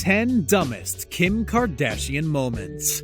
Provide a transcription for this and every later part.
10 Dumbest Kim Kardashian Moments.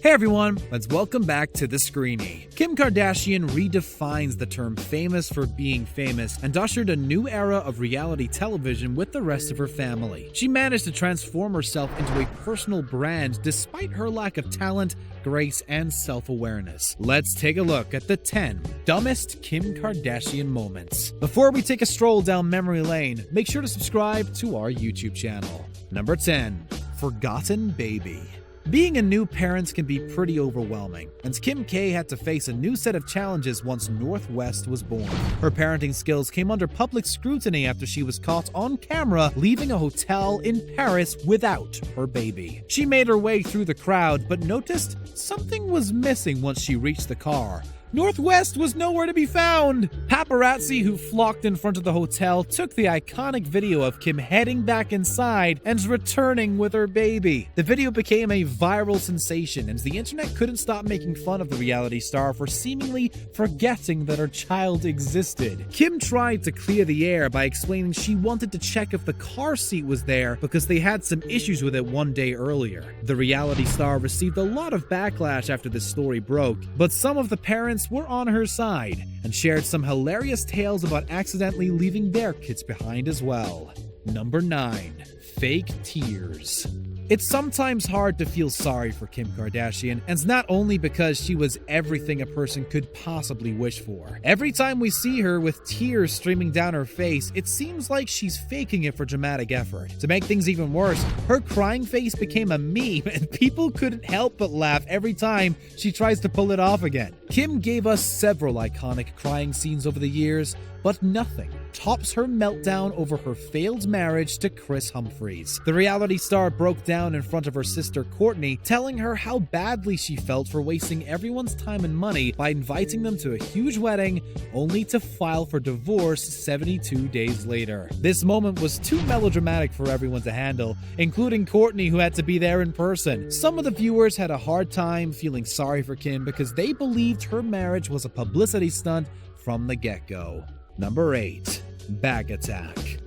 Hey everyone, let's welcome back to the Screenie. Kim Kardashian redefines the term famous for being famous and ushered a new era of reality television with the rest of her family. She managed to transform herself into a personal brand despite her lack of talent, grace, and self-awareness. Let's take a look at the 10 dumbest Kim Kardashian moments. Before we take a stroll down memory lane, make sure to subscribe to our YouTube channel. Number 10. Forgotten Baby. Being a new parent can be pretty overwhelming, and Kim K had to face a new set of challenges once Northwest was born. Her parenting skills came under public scrutiny after she was caught on camera leaving a hotel in Paris without her baby. She made her way through the crowd, but noticed something was missing once she reached the car. Northwest was nowhere to be found! Paparazzi who flocked in front of the hotel took the iconic video of Kim heading back inside and returning with her baby. The video became a viral sensation, and the internet couldn't stop making fun of the reality star for seemingly forgetting that her child existed. Kim tried to clear the air by explaining she wanted to check if the car seat was there because they had some issues with it one day earlier. The reality star received a lot of backlash after this story broke, but some of the parents were on her side and shared some hilarious tales about accidentally leaving their kids behind as well. Number 9. Fake tears. It's sometimes hard to feel sorry for Kim Kardashian, and not only because she was everything a person could possibly wish for. Every time we see her with tears streaming down her face, it seems like she's faking it for dramatic effort. To make things even worse, her crying face became a meme, and people couldn't help but laugh every time she tries to pull it off again. Kim gave us several iconic crying scenes over the years, but nothing tops her meltdown over her failed marriage to Kris Humphries. The reality star broke down in front of her sister Kourtney, telling her how badly she felt for wasting everyone's time and money by inviting them to a huge wedding, only to file for divorce 72 days later. This moment was too melodramatic for everyone to handle, including Kourtney, who had to be there in person. Some of the viewers had a hard time feeling sorry for Kim because they believed her marriage was a publicity stunt from the get-go. Number 8. Bag Attack.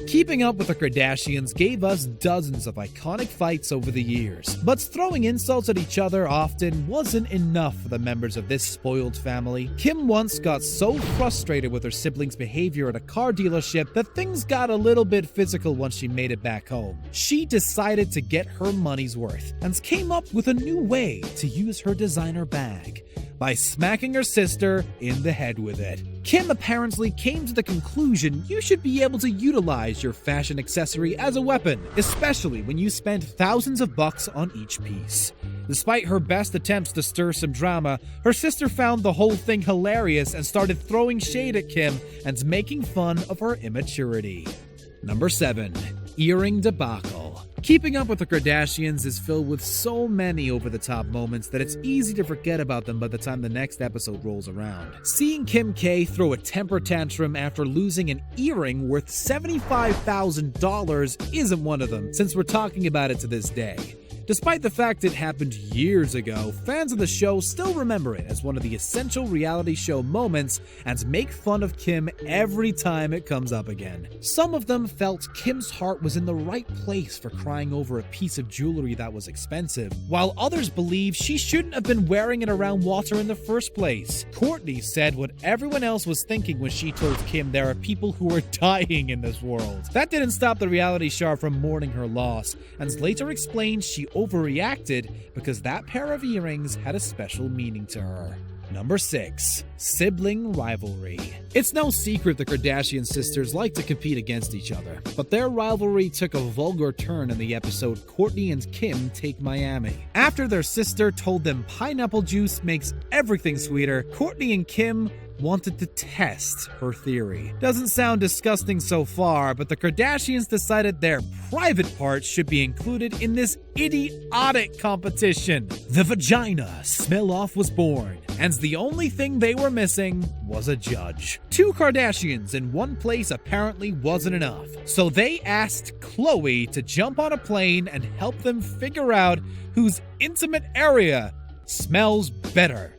Keeping Up with the Kardashians gave us dozens of iconic fights over the years, but throwing insults at each other often wasn't enough for the members of this spoiled family. Kim once got so frustrated with her siblings' behavior at a car dealership that things got a little bit physical once she made it back home. She decided to get her money's worth and came up with a new way to use her designer bag: by smacking her sister in the head with it. Kim apparently came to the conclusion you should be able to utilize your fashion accessory as a weapon, especially when you spend thousands of bucks on each piece. Despite her best attempts to stir some drama, her sister found the whole thing hilarious and started throwing shade at Kim and making fun of her immaturity. Number 7. Earring Debacle. Keeping Up with the Kardashians is filled with so many over-the-top moments that it's easy to forget about them by the time the next episode rolls around. Seeing Kim K throw a temper tantrum after losing an earring worth $75,000 isn't one of them, since we're talking about it to this day. Despite the fact it happened years ago, fans of the show still remember it as one of the essential reality show moments and make fun of Kim every time it comes up again. Some of them felt Kim's heart was in the right place for crying over a piece of jewelry that was expensive, while others believe she shouldn't have been wearing it around water in the first place. Kourtney said what everyone else was thinking when she told Kim there are people who are dying in this world. That didn't stop the reality star from mourning her loss, and later explained she overreacted because that pair of earrings had a special meaning to her. Number 6. Sibling rivalry. It's no secret the Kardashian sisters like to compete against each other, but their rivalry took a vulgar turn in the episode Kourtney and Kim Take Miami. After their sister told them pineapple juice makes everything sweeter, Kourtney and Kim wanted to test her theory. Doesn't sound disgusting so far, but the Kardashians decided their private parts should be included in this idiotic competition. The vagina smell-off was born, and the only thing they were missing was a judge. 2 Kardashians in one place apparently wasn't enough, so they asked Khloe to jump on a plane and help them figure out whose intimate area smells better.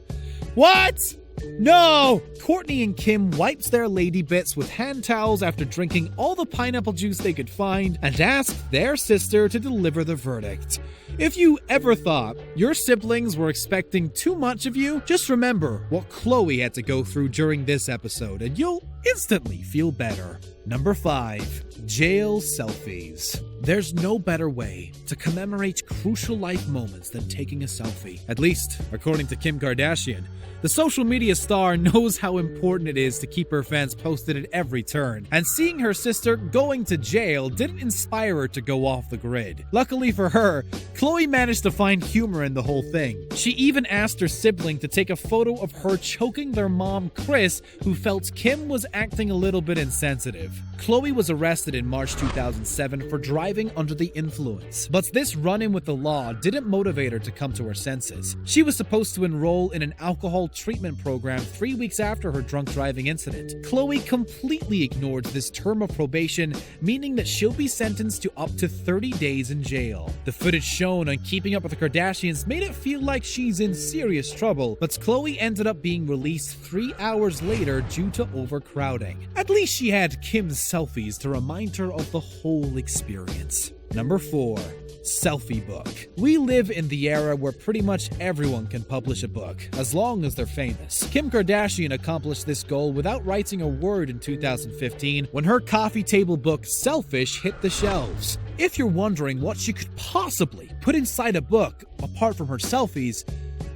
What? No! Courtney and Kim wiped their lady bits with hand towels after drinking all the pineapple juice they could find and asked their sister to deliver the verdict. If you ever thought your siblings were expecting too much of you, just remember what Khloe had to go through during this episode and you'll instantly feel better. Number 5. Jail selfies. There's no better way to commemorate crucial life moments than taking a selfie. At least, according to Kim Kardashian. The social media star knows how important it is to keep her fans posted at every turn, and seeing her sister going to jail didn't inspire her to go off the grid. Luckily for her, Khloe managed to find humor in the whole thing. She even asked her sibling to take a photo of her choking their mom, Kris, who felt Kim was acting a little bit insensitive. Khloe was arrested in March 2007 for driving under the influence, but this run-in with the law didn't motivate her to come to her senses. She was supposed to enroll in an alcohol treatment program 3 weeks after her drunk driving incident. Khloe completely ignored this term of probation, meaning that she'll be sentenced to up to 30 days in jail. The footage shown on Keeping Up with the Kardashians made it feel like she's in serious trouble, but Khloe ended up being released 3 hours later due to overcrowding. At least she had Kim's selfies to remind her of the whole experience. Number 4. Selfie book. We live in the era where pretty much everyone can publish a book, as long as they're famous. Kim Kardashian accomplished this goal without writing a word in 2015 when her coffee table book Selfish hit the shelves. If you're wondering what she could possibly put inside a book apart from her selfies,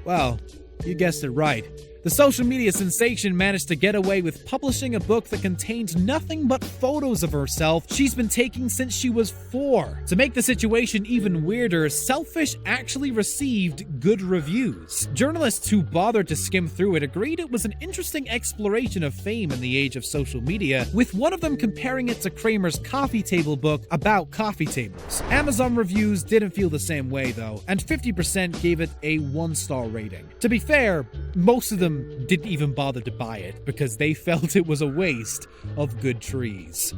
well, you guessed it right. The social media sensation managed to get away with publishing a book that contained nothing but photos of herself she's been taking since she was 4. To make the situation even weirder, Selfish actually received good reviews. Journalists who bothered to skim through it agreed it was an interesting exploration of fame in the age of social media, with one of them comparing it to Kramer's coffee table book about coffee tables. Amazon reviews didn't feel the same way though, and 50% gave it a 1-star rating. To be fair, most of them didn't even bother to buy it because they felt it was a waste of good trees.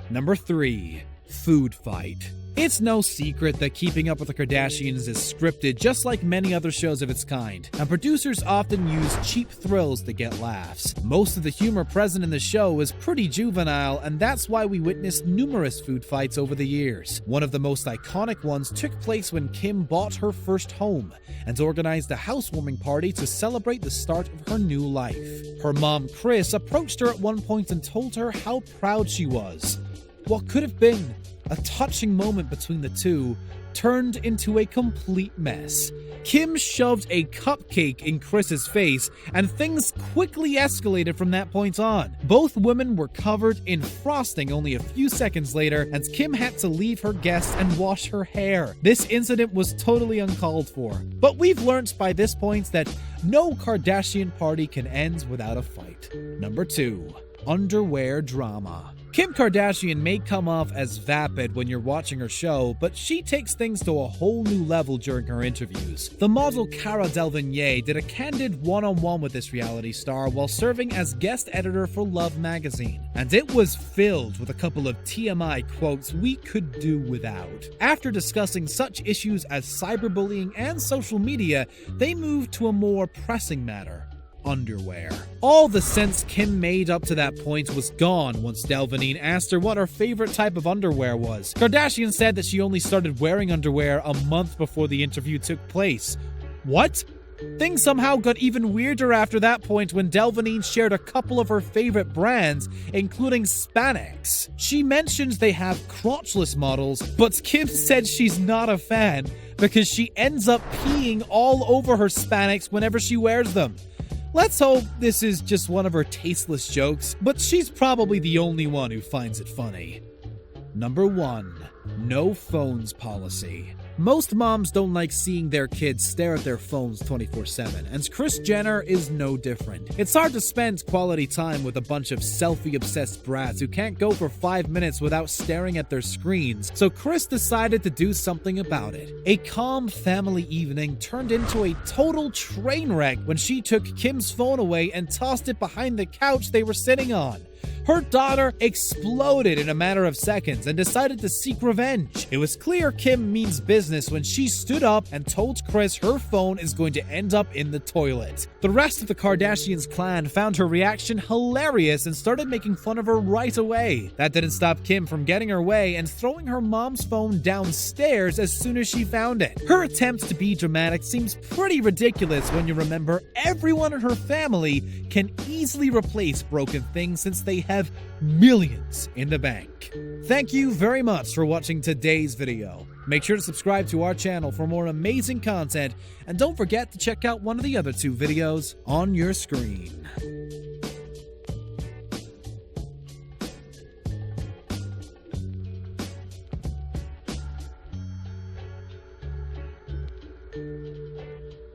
Number 3. Food fight. It's no secret that Keeping Up with the Kardashians is scripted just like many other shows of its kind, and producers often use cheap thrills to get laughs. Most of the humor present in the show is pretty juvenile, and that's why we witnessed numerous food fights over the years. One of the most iconic ones took place when Kim bought her first home and organized a housewarming party to celebrate the start of her new life. Her mom, Kris, approached her at one point and told her how proud she was. What could have been a touching moment between the two turned into a complete mess. Kim shoved a cupcake in Kris's face, and things quickly escalated from that point on. Both women were covered in frosting only a few seconds later, and Kim had to leave her guests and wash her hair. This incident was totally uncalled for. But we've learned by this point that no Kardashian party can end without a fight. Number 2. Underwear drama. Kim Kardashian may come off as vapid when you're watching her show, but she takes things to a whole new level during her interviews. The model Cara Delevingne did a candid one-on-one with this reality star while serving as guest editor for Love magazine, and it was filled with a couple of TMI quotes we could do without. After discussing such issues as cyberbullying and social media, they moved to a more pressing matter: underwear. All the sense Kim made up to that point was gone once Delevingne asked her what her favorite type of underwear was. Kardashian said that she only started wearing underwear a month before the interview took place. What? Things somehow got even weirder after that point when Delevingne shared a couple of her favorite brands, including Spanx. She mentions they have crotchless models, but Kim said she's not a fan because she ends up peeing all over her Spanx whenever she wears them. Let's hope this is just one of her tasteless jokes, but she's probably the only one who finds it funny. Number 1. No phones policy. Most moms don't like seeing their kids stare at their phones 24/7, and Kris Jenner is no different. It's hard to spend quality time with a bunch of selfie-obsessed brats who can't go for 5 minutes without staring at their screens, so Kris decided to do something about it. A calm family evening turned into a total train wreck when she took Kim's phone away and tossed it behind the couch they were sitting on. Her daughter exploded in a matter of seconds and decided to seek revenge. It was clear Kim means business when she stood up and told Kris her phone is going to end up in the toilet. The rest of the Kardashians clan found her reaction hilarious and started making fun of her right away. That didn't stop Kim from getting her way and throwing her mom's phone downstairs as soon as she found it. Her attempt to be dramatic seems pretty ridiculous when you remember everyone in her family can easily replace broken things since they have millions in the bank. Thank you very much for watching today's video. Make sure to subscribe to our channel for more amazing content, and don't forget to check out one of the other 2 videos on your screen.